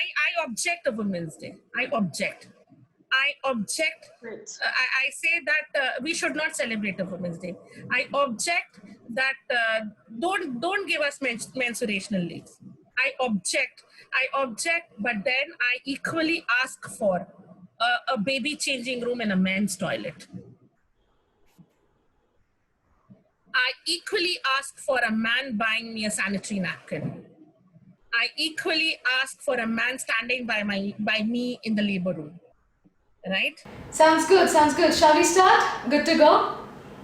I object of Women's Day. I object. Great. I say that we should not celebrate a Women's Day. I object that don't give us menstruational leaves. I object, but then I equally ask for a baby changing room in a men's toilet. I equally ask for a man buying me a sanitary napkin. I equally ask for a man standing by me in the labor room. Right? Sounds good. Sounds good. Shall we start? Good to go?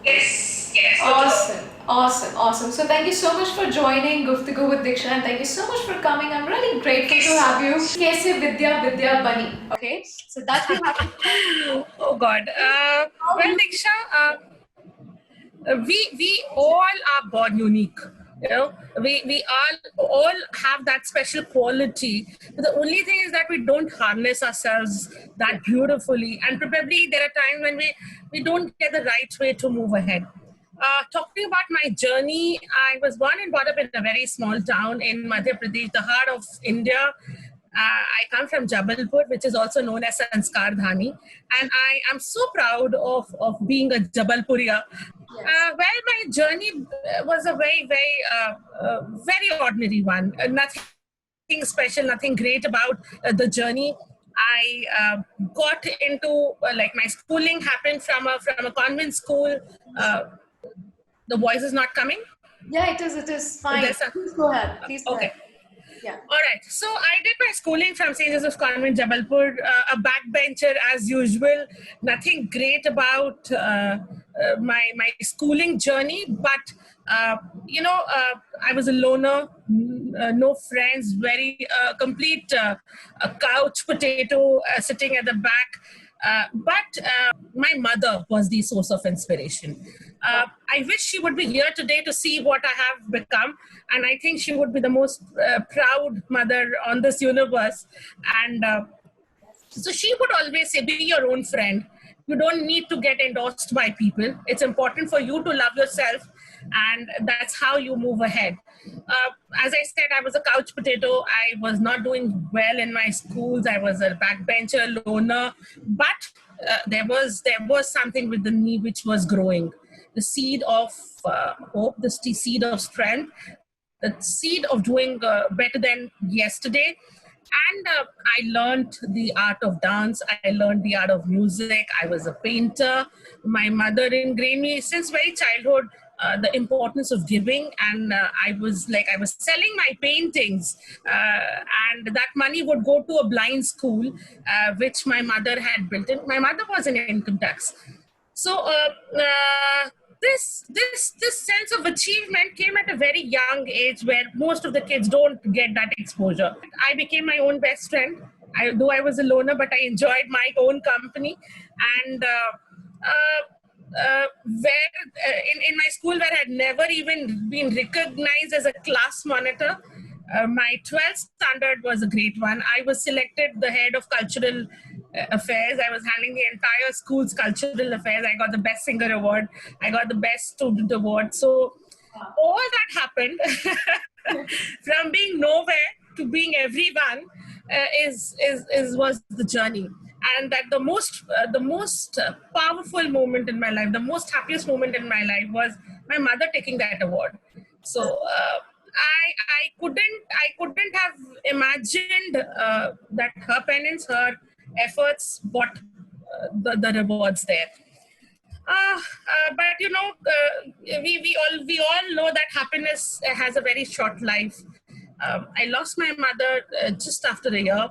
Yes. Awesome. So thank you so much for joining Guftagoo with Diksha, and thank you so much for coming. I'm really grateful to have you. Kaise Vidya Bani. Okay, so that we have to. Oh God. Well, Diksha, we all are born unique. You know, we all have that special quality. But the only thing is that we don't harness ourselves that beautifully, and probably there are times when we don't get the right way to move ahead. Talking about my journey, I was born and brought up in a very small town in Madhya Pradesh, the heart of India. I come from Jabalpur, which is also known as Sanskar Dhani, and I am so proud of being a Jabalpuria. Well, my journey was a very ordinary one. Nothing special, nothing great about the journey. I got into like my schooling happened from a convent school. The voice is not coming. Yeah, it is fine. Please go ahead. Okay. Yeah. All right. So I did my schooling from St. Joseph's Convent, Jabalpur, a backbencher as usual. Nothing great about my schooling journey, but I was a loner, no friends, very complete couch potato sitting at the back. But my mother was the source of inspiration. I wish she would be here today to see what I have become. And I think she would be the most proud mother on this universe. And so she would always say, be your own friend. You don't need to get endorsed by people. It's important for you to love yourself. And that's how you move ahead. As I said, I was a couch potato. I was not doing well in my schools. I was a backbencher, loner. But there was something within me which was growing. The seed of hope, the seed of strength, the seed of doing better than yesterday. And I learned the art of dance. I learned the art of music. I was a painter. My mother ingrained me since very childhood the importance of giving, and I was selling my paintings, and that money would go to a blind school, which my mother had built in. My mother was in income tax, so this sense of achievement came at a very young age, where most of the kids don't get that exposure. I became my own best friend. Though I was a loner, but I enjoyed my own company, and in my school, where I had never even been recognized as a class monitor, my 12th standard was a great one. I was selected the head of cultural affairs. I was handling the entire school's cultural affairs. I got the best singer award. I got the best student award. So all that happened from being nowhere to being everyone was the journey. And that the most powerful moment in my life, the most happiest moment in my life, was my mother taking that award. So I couldn't have imagined that her penance, her efforts brought the rewards there. But we all know that happiness has a very short life. I lost my mother just after a year.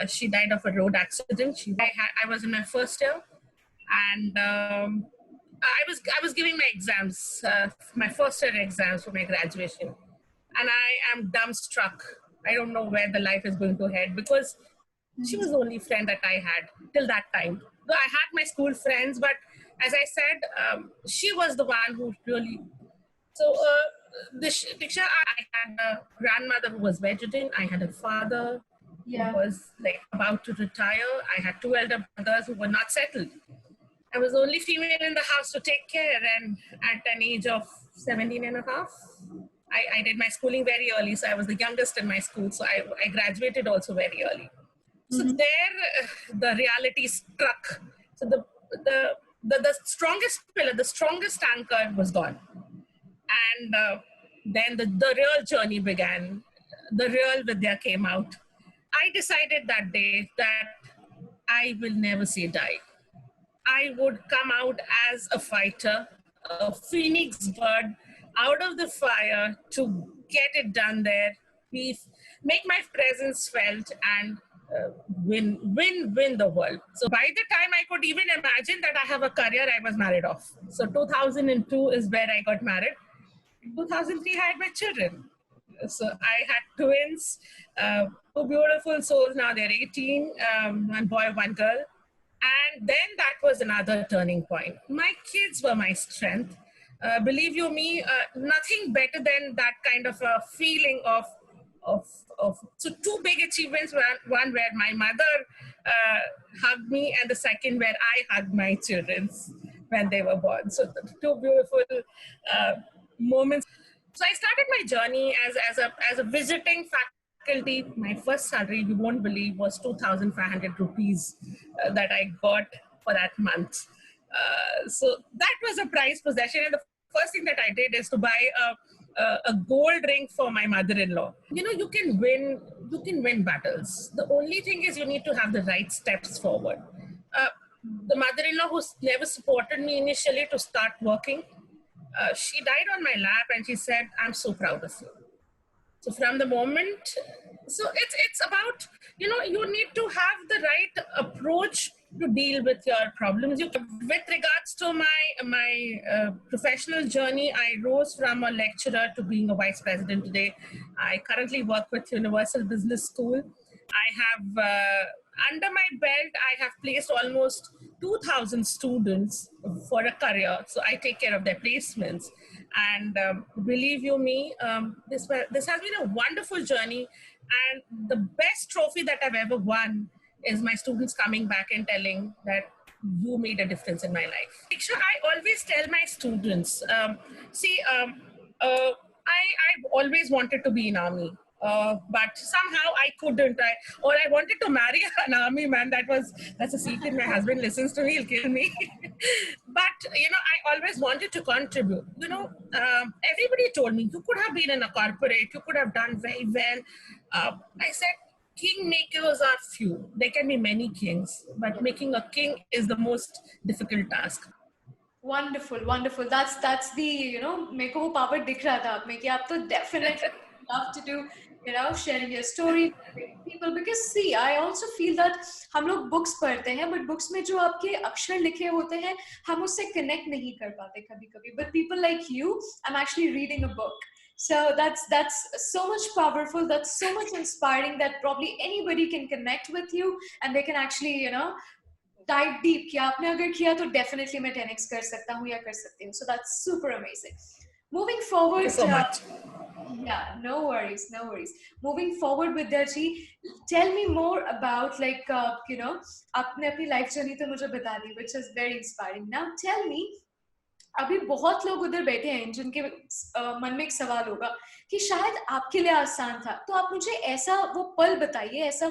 She died of a road accident. I was in my first year, and I was giving my exams, my first year exams for my graduation, and I am dumbstruck. I don't know where the life is going to head, because she was the only friend that I had till that time. Though I had my school friends, but as I said, she was the one who really. So, Diksha, I had a grandmother who was vegetarian. I had a father who was about to retire. I had two elder brothers who were not settled. I was the only female in the house to take care, and at an age of 17 and a half, I did my schooling very early, so I was the youngest in my school. So I graduated also very early. So there, the reality struck. So the strongest pillar, the strongest anchor was gone. And then the real journey began. The real Vidya came out. I decided that day that I will never say die. I would come out as a fighter, a phoenix bird out of the fire to get it done there, be, make my presence felt, and win the world. So by the time I could even imagine that I have a career, I was married off. So 2002 is where I got married. 2003, I had my children. So I had twins, two beautiful souls. Now they're 18, one boy, one girl. And then that was another turning point. My kids were my strength. Believe you me, nothing better than that kind of a feeling of so two big achievements. One where my mother hugged me, and the second where I hugged my children when they were born. So two beautiful moments. So I started my journey as a visiting faculty. My first salary, you won't believe, was 2,500 rupees that I got for that month. So that was a prized possession. And the first thing that I did is to buy a gold ring for my mother-in-law. You know, you can win battles. The only thing is you need to have the right steps forward. The mother-in-law who never supported me initially to start working, she died on my lap and she said, "I'm so proud of you." So from the moment, so it's about, you need to have the right approach to deal with your problems. With regards to my professional journey, I rose from a lecturer to being a vice president today. I currently work with Universal Business School. I have under my belt, I have placed almost 2,000 students for a career. So I take care of their placements. And believe you me, this has been a wonderful journey. And the best trophy that I've ever won is my students coming back and telling that you made a difference in my life. Diksha, I always tell my students, I've always wanted to be in army. But somehow I couldn't. I wanted to marry an army man. That's a secret. My husband listens to me, he'll kill me. But I always wanted to contribute. Everybody told me you could have been in a corporate, you could have done very well. I said, kingmakers are few. There can be many kings, but making a king is the most difficult task. Wonderful, wonderful. That's the, मेरे को वो power दिख रहा था आप में कि आप तो definitely love to do, sharing your story with people, because see, I also feel that हम लोग books पढ़ते हैं, but books में जो आपके अक्षर लिखे होते हैं, हम उससे connect नहीं कर पाते कभी-कभी. But people like you, I'm actually reading a book. So that's so much powerful. That's so much inspiring that probably anybody can connect with you and they can actually, dive deep. कि आपने अगर किया तो definitely मैं 10x कर सकता हूँ या कर सकती हूँ. So that's super amazing. Moving forward. Thank you so much. Yeah, no worries, no worries. Moving forward, Vidhya ji, tell me more about आपने अपनी life journey तो मुझे बता दी, which is very inspiring. Now tell me, अभी बहुत लोग उधर बैठे हैं जिनके मन में एक सवाल होगा कि शायद आपके लिए आसान था, तो आप मुझे ऐसा वो पल बताइए, ऐसा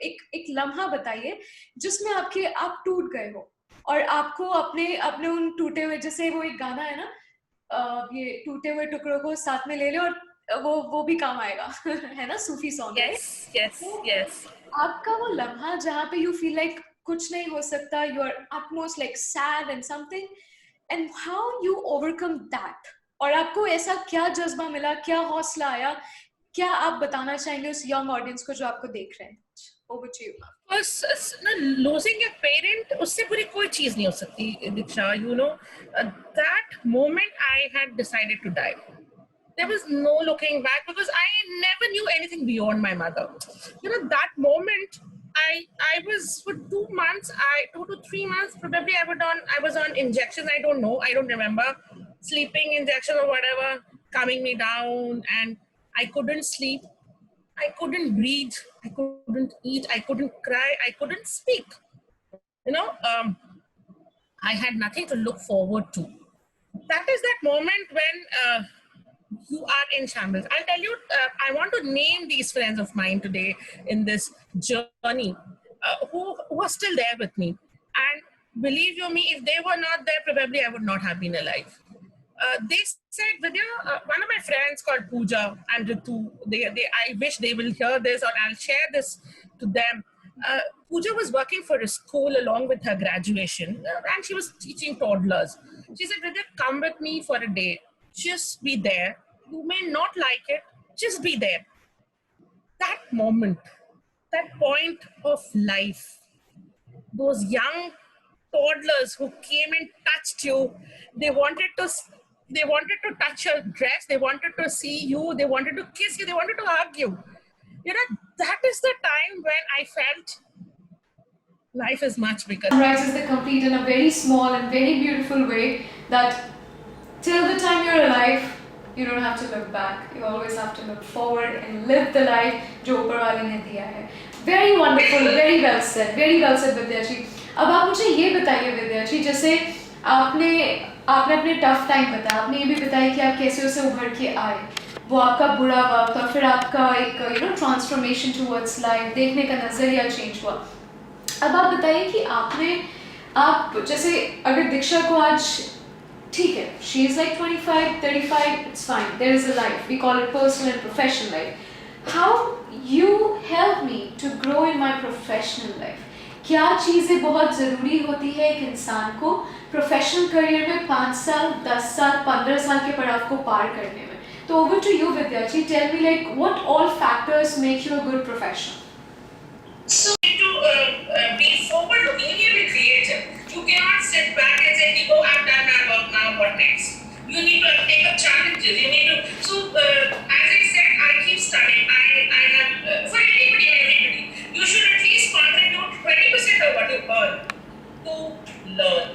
एक लम्हा बताइए जिसमें आप टूट गए हो और आपको अपने उन टूटे हुए, जैसे वो एक गाना है ना, ये टूटे हुए टुकड़ों को साथ में ले लो और वो भी काम आएगा है ना, सूफी सॉन्ग है. Yes. आपका वो लम्हा जहाँ पे यू फील लाइक कुछ नहीं हो सकता, you are utmost like sad and something, and how you overcome that, और आपको ऐसा क्या जज्बा मिला, क्या हौसला आया, क्या आप बताना चाहेंगे उस यंग ऑडियंस को जो आपको देख रहे हैं? Over to you. Losing a parent, उससे बुरी कोई चीज नहीं हो सकती, Diksha. That moment I had decided to die. There was no looking back because I never knew anything beyond my mother. That moment, I was for 2 months, 2 to 3 months, probably I was on injections. I don't know. I don't remember. Sleeping injection or whatever, calming me down, and I couldn't sleep. I couldn't breathe. I couldn't eat. I couldn't cry. I couldn't speak. I had nothing to look forward to. That is that moment when you are in shambles. I'll tell you, I want to name these friends of mine today in this journey who are still there with me. And believe you me, if they were not there, probably I would not have been alive. They said, Vidya, one of my friends called Pooja and Ritu, I wish they will hear this, or I'll share this to them. Pooja was working for a school along with her graduation, and she was teaching toddlers. She said, Vidya, come with me for a day. Just be there. You may not like it, just be there. That moment, that point of life, those young toddlers who came and touched you, they wanted to touch your dress, they wanted to see you, they wanted to kiss you, they wanted to hug you. You know, that is the time when I felt life is much bigger. Summarizes the complete in a very small and very beautiful way that till the time you're alive, you don't have to look back. You always have to look forward and live the life जो ऊपर वाले ने दिया है. Very wonderful, very well said विद्या जी. अब आप मुझे ये बताइए विद्या जी, जैसे आपने अपने टफ टाइम बताया, आपने ये भी बताया कि आप कैसे उसे उभर के आए, वो आपका बुरा वक्त और फिर आपका एक ट्रांसफॉर्मेशन टुवर्ड्स लाइफ, देखने का नजरिया चेंज हुआ. अब आप बताइए कि आप जैसे अगर दीक्षा को आज ठीक है, she is like 25, 35, it's fine, there is a life, we call it personal and professional life. How you help me to grow in my professional life? क्या चीज़ें बहुत ज़रूरी होती है एक इंसान को प्रोफेशनल करियर में 5 साल, 10 साल, 15 साल के पड़ाव को पार करने में? तो over to you Vidya ji, tell me like what all factors make you a good professional? So to be forward looking, you need to be creative. You cannot sit back and say, oh, I've done my work, now what next? You need to take up challenges. You need to. So, as I said, I keep studying. I have, for anybody and everybody, you should at least contribute 20% of what you earn to learn,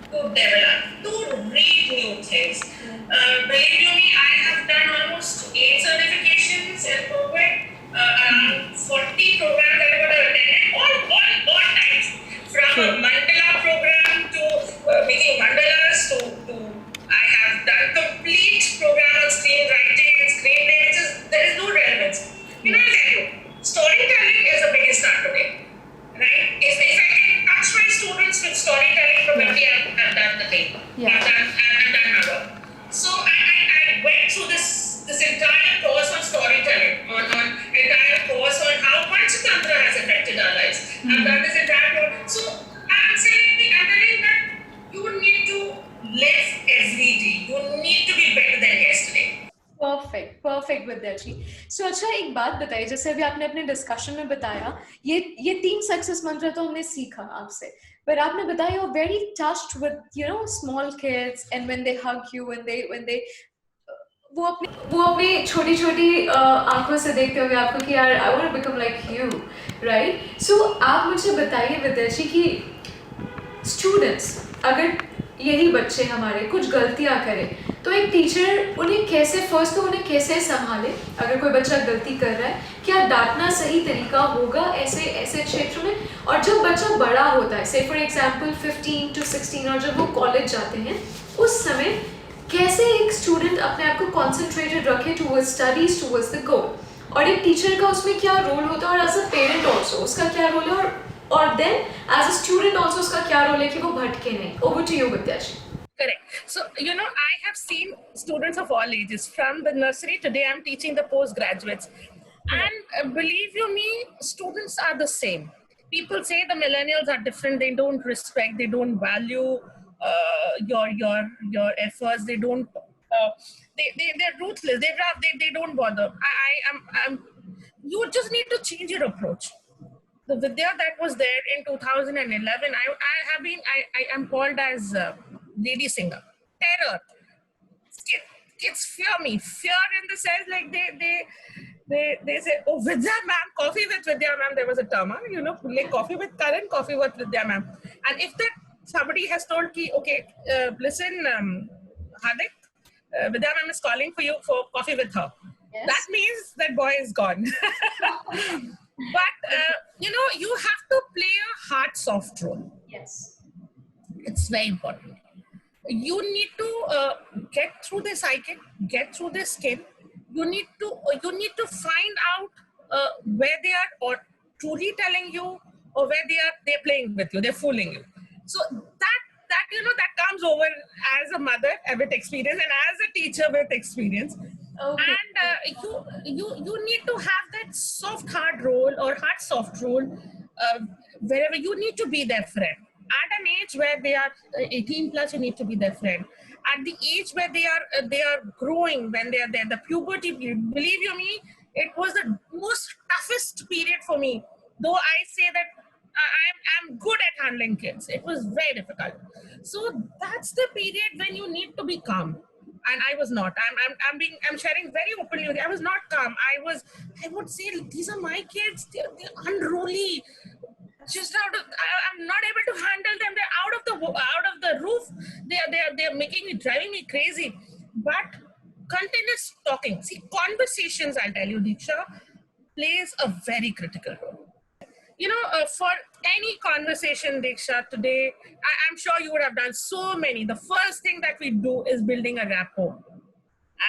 to develop, to read new things. Believe you me, I have done almost 8 certifications in COVID. Around 40 programs that I would have attended, all types, from a mandala program to making mandalas to I have done complete program on screenwriting and screenplay, which is there is no relevance. You know, I'll tell you, storytelling is the biggest start today, right? If I can touch my students with storytelling, probably I've done the thing. Yeah. I've done my work. So I went through this entire course on storytelling, on entire course on how Panchatantra has affected our lives. I've done this entire course. So I'm telling that you need to live every day. You need to be better than yesterday. Perfect Vidya ji. So अच्छा एक बात बताइए, जैसे अभी आपने अपने discussion में बताया ये 3 सक्सेस मंत्र तो हमने सीखा आपसे, पर आपने बताया you're very touched with small kids and when they hug you, when they वो अपनी छोटी छोटी आंखों से देखते होंगे आपको कि यार I want to become like you, right? So आप मुझे बताइए विद्या जी कि स्टूडेंट्स, अगर यही बच्चे हमारे कुछ गलतियां करें तो एक टीचर उन्हें कैसे संभाले अगर कोई बच्चा गलती कर रहा है? क्या डांटना सही तरीका होगा ऐसे क्षेत्र में? और जब बच्चा बड़ा होता है, से फॉर एग्जांपल 15 to 16, और जब वो कॉलेज जाते हैं उस समय कैसे एक स्टूडेंट अपने आप को कॉन्सेंट्रेटेड रखे towards studies, towards the goal, और एक टीचर का उसमें क्या रोल होता है, और एज अ पेरेंट ऑल्सो उसका क्या रोल है, और then as a student also उसका क्या रोल है कि वो भटके नहीं? Over to you Vidya ji. Correct. So, I have seen students of all ages, from the nursery. Today I'm teaching the postgraduates. And believe you me, students are the same. People say the millennials are different. They don't respect, they don't value your efforts. They don't, they're ruthless. They don't bother. You just need to change your approach. The Vidya that was there in 2011, I am called as lady singer, terror. Kids fear me. Fear in the sense like they say, oh, Vidya ma'am, coffee with Vidya ma'am. There was a term, like coffee with Karan, coffee with Vidya ma'am. And if that somebody has told ki, okay, listen, Hardik, Vidya ma'am is calling for you for coffee with her. Yes. That means that boy is gone. But, you have to play a heart soft role. Yes. It's very important. you need to get through this cycle, get through this skin. You need to find out where they are, or truly telling you, or where they're playing with you, they're fooling you. So that comes over as a mother with experience, and as a teacher with experience. Okay. And you need to have that soft hard role, or hard soft role, wherever you need to be their friend. At an age where they are 18 plus, you need to be their friend. At the age where they are growing, when they are there, the puberty period, believe you me, it was the most toughest period for me. Though I say that I'm good at handling kids, it was very difficult. So that's the period when you need to be calm, and I was not. I'm sharing very openly with you. I was not calm. I would say, these are my kids. They're unruly. Just I'm not able to handle them. They're out of the roof. They're making me, driving me crazy. But continuous talking. See, conversations, I'll tell you, Diksha, plays a very critical role. For any conversation, Diksha, today, I'm sure you would have done so many. The first thing that we do is building a rapport.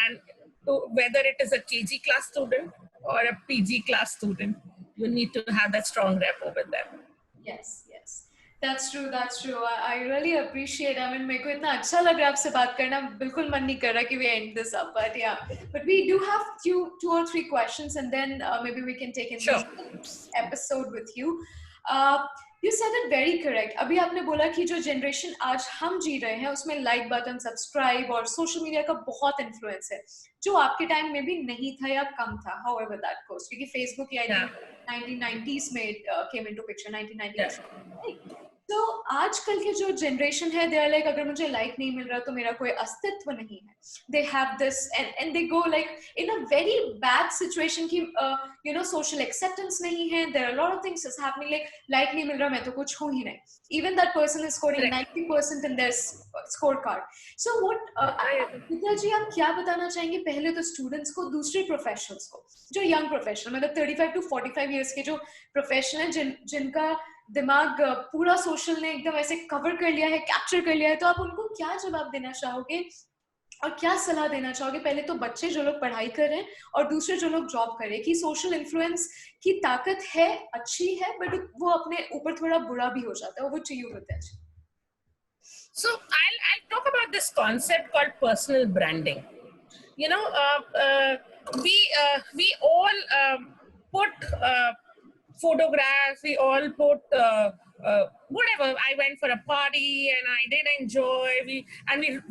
And whether it is a KG class student or a PG class student, you need to have that strong rapport with them. Yes, yes. That's true, that's true. I really appreciate. I mean, मेरे को इतना अच्छा लग रहा है आपसे बात करना. बिल्कुल मन नहीं कर रहा कि we end this up, but yeah. But we do have two or three questions, and then maybe we can take in Sure. this episode with you. You said it very correct. अभी आपने बोला कि जो generation आज हम जी रहे हैं उसमें like button, subscribe और social media का बहुत influence है, जो आपके time में भी नहीं था या कम था, however that goes. क्योंकि Facebook या 1990s में came into picture, 1990s. Yeah. तो आजकल के जो जनरेशन है, दे आर लाइक, अगर मुझे लाइक नहीं मिल रहा तो मेरा कोई अस्तित्व नहीं है. They have this and they go like in a very bad situation की सोशल एक्सेप्टेंस नहीं है. There are lot of things is happening, like नहीं मिल रहा, मैं तो कुछ हूं ही नहीं. Even that person is scoring 90% in their score card. So what Vidya ji, आप क्या बताना चाहेंगे पहले तो स्टूडेंट्स को, दूसरे प्रोफेशनल्स को, जो यंग प्रोफेशनल, मतलब 35 to 45 ईयर्स के जो प्रोफेशनल जिनका दिमाग पूरा सोशल ने एकदम ऐसे कवर कर लिया है, कैप्चर कर लिया है, तो आप उनको क्या जवाब देना चाहोगे और क्या सलाह देना चाहोगे? पहले तो बच्चे जो लोग पढ़ाई कर रहे हैं और दूसरे जो लोग जॉब कर रहे हैं, कि सोशल इन्फ्लुएंस की ताकत है, अच्छी है, बट वो अपने ऊपर थोड़ा बुरा भी हो जाता है. वो to you Vidya ji. So I'll talk about this concept called personal branding. We all put photographs. We all put whatever. I went for a party and I did enjoy. We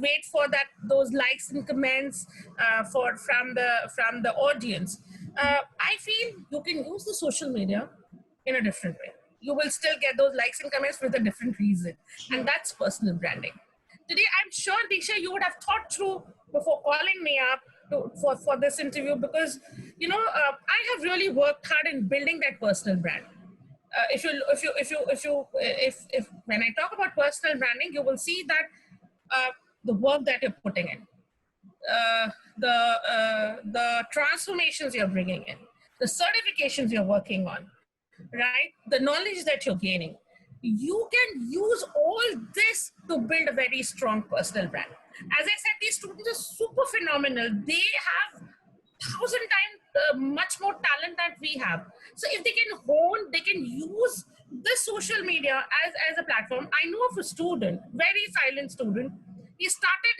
wait for those likes and comments from the audience. I feel you can use the social media in a different way. You will still get those likes and comments with a different reason, and that's personal branding. Today, I'm sure, Diksha, you would have thought through before calling me up for this interview, because I have really worked hard in building that personal brand. If when I talk about personal branding, you will see that the work that you're putting in, the transformations you're bringing in, the certifications you're working on, right? The knowledge that you're gaining. You can use all this to build a very strong personal brand. As I said, these students are super phenomenal. They have 1,000 times much more talent that we have. So if they can hone, they can use the social media as a platform. I know of a student, very silent student. He started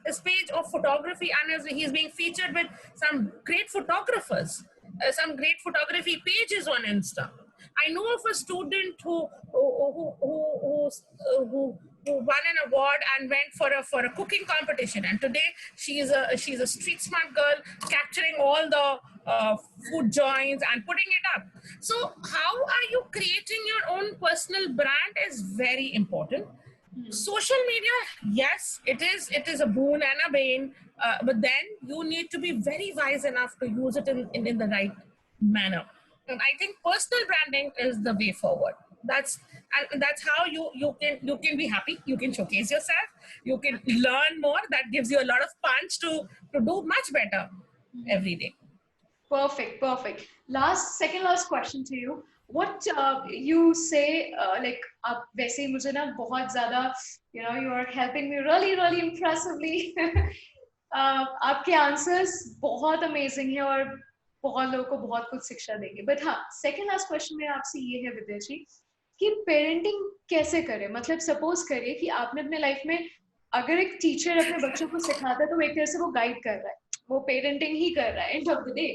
his page of photography, and he's being featured with some great photographers, some great photography pages on Insta. I know of a student who won an award and went for a cooking competition, and today she's a street smart girl, capturing all the food joints and putting it up. So how are you creating your own personal brand is very important. Social media, yes, it is a boon and a bane, but then you need to be very wise enough to use it in the right manner. And I think personal branding is the way forward. That's how you can be happy. You can showcase yourself. You can learn more. That gives you a lot of punch to do much better every day. Perfect. Second last question to you. what you say, like आप वैसे ही मुझे ना बहुत ज़्यादा you are helping me really impressively. आपके answers बहुत amazing है और बहुत लोगों को बहुत कुछ शिक्षा देंगे. बट हाँ, सेकंड लास्ट क्वेश्चन मेरा आपसे ये है विद्या जी कि पेरेंटिंग कैसे करें. मतलब सपोज करिए कि आपने अपने लाइफ में, अगर एक टीचर अपने बच्चों को सिखाता है तो एक तरह से वो गाइड कर रहा है, वो पेरेंटिंग ही कर रहा है एंड ऑफ द डे.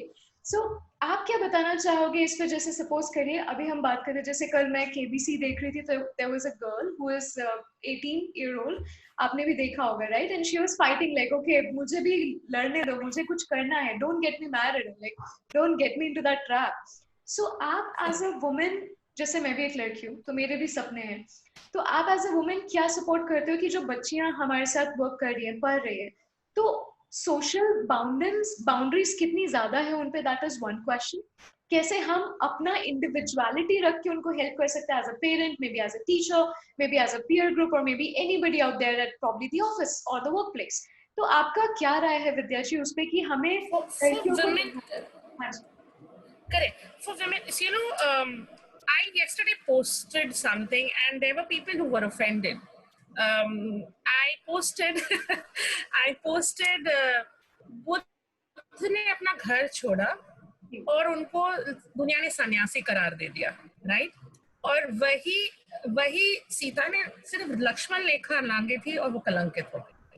सो आप क्या बताना चाहोगे इस पर. जैसे सपोज करिए अभी हम बात करें, जैसे कल मैं केबीसी देख रही थी तो there was a girl who is 18 year old. आपने भी देखा होगा right. And she was fighting like okay मुझे भी लड़ने दो, मुझे कुछ करना है, don't get me married, like don't get me into that trap. So आप एज अ वुमेन, जैसे मैं भी एक लड़की हूँ तो मेरे भी सपने हैं, तो आप एज अ वुमेन क्या सपोर्ट करते हो कि जो बच्चियां हमारे साथ वर्क कर रही है, पढ़ रही है, तो सोशल बाउंड्रीज कितनी ज्यादा है उन पे, दैट इज वन क्वेश्चन. कैसे हम अपना इंडिविजुअलिटी रख के उनको हेल्प कर सकते हैं as a parent, may be as a teacher, may be as a peer group, और may be anybody out there at probably the office और द वर्क प्लेस. तो आपका क्या राय है विद्या जी उस पे कि हमें For लड़कियों को. women, हाँ जी. correct. For women, so, I yesterday posted something and there were people who were offended. I posted, I posted, Buddha ने अपना घर छोड़ा और उनको दुनिया ने सन्यासी करार दे दिया, राइट. और वही वही सीता ने सिर्फ लक्ष्मण रेखा लांगी थी और वो कलंकित हो गई.